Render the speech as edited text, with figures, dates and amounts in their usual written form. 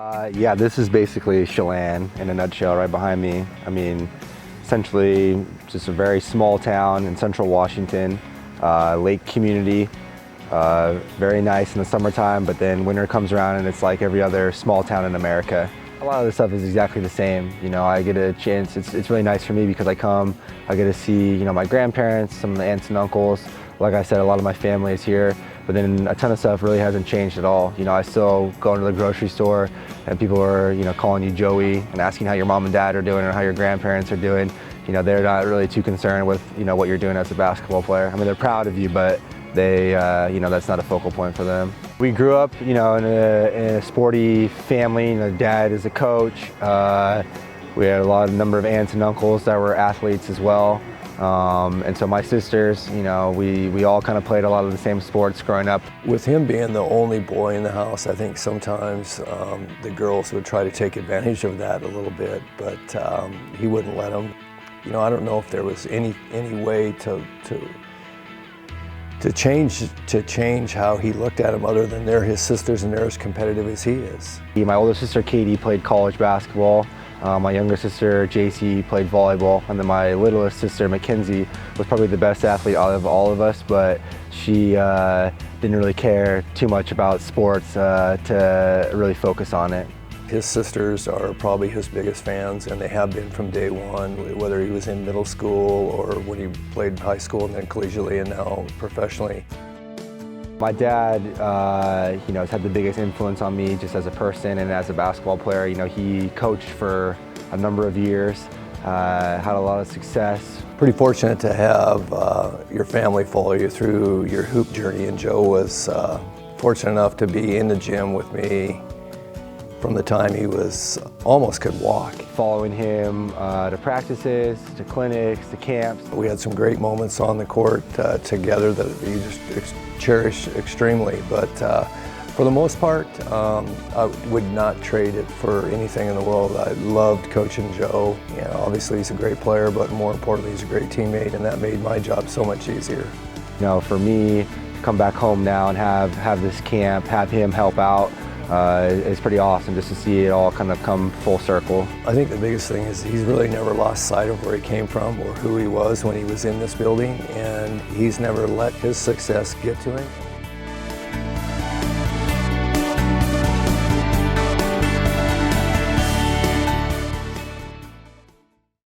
Yeah, this is basically Chelan in a nutshell right behind me. I mean, essentially just a very small town in central Washington, lake community, very nice in the summertime, but then winter comes around and it's like every other small town in America. A lot of the stuff is exactly the same. You know, I get a chance, it's really nice for me because I get to see, my grandparents, some of the aunts and uncles. Like I said, a lot of my family is here, but then a ton of stuff really hasn't changed at all. I still go into the grocery store and people are, calling you Joey and asking how your mom and dad are doing or how your grandparents are doing. They're not really too concerned with, what you're doing as a basketball player. I mean, they're proud of you, but they, that's not a focal point for them. We grew up, in a sporty family. Dad is a coach. We had a number of aunts and uncles that were athletes as well. And so my sisters, we all kind of played a lot of the same sports growing up. With him being the only boy in the house, I think sometimes the girls would try to take advantage of that a little bit, but he wouldn't let them. I don't know if there was any way to change how he looked at them other than they're his sisters and they're as competitive as he is. My older sister Katie played college basketball. My younger sister JC played volleyball, and then my littlest sister Mackenzie was probably the best athlete out of all of us, but she didn't really care too much about sports to really focus on it. His sisters are probably his biggest fans, and they have been from day one, whether he was in middle school or when he played high school and then collegiately and now professionally. My dad, has had the biggest influence on me just as a person and as a basketball player. He coached for a number of years, had a lot of success. Pretty fortunate to have your family follow you through your hoop journey, and Joe was fortunate enough to be in the gym with me from the time he was almost could walk. Following him to practices, to clinics, to camps. We had some great moments on the court together that you just cherish extremely, but for the most part, I would not trade it for anything in the world. I loved coaching Joe. Obviously he's a great player, but more importantly, he's a great teammate, and that made my job so much easier. For me to come back home now and have this camp, have him help out, it's pretty awesome just to see it all kind of come full circle. I think the biggest thing is he's really never lost sight of where he came from or who he was when he was in this building, and he's never let his success get to him.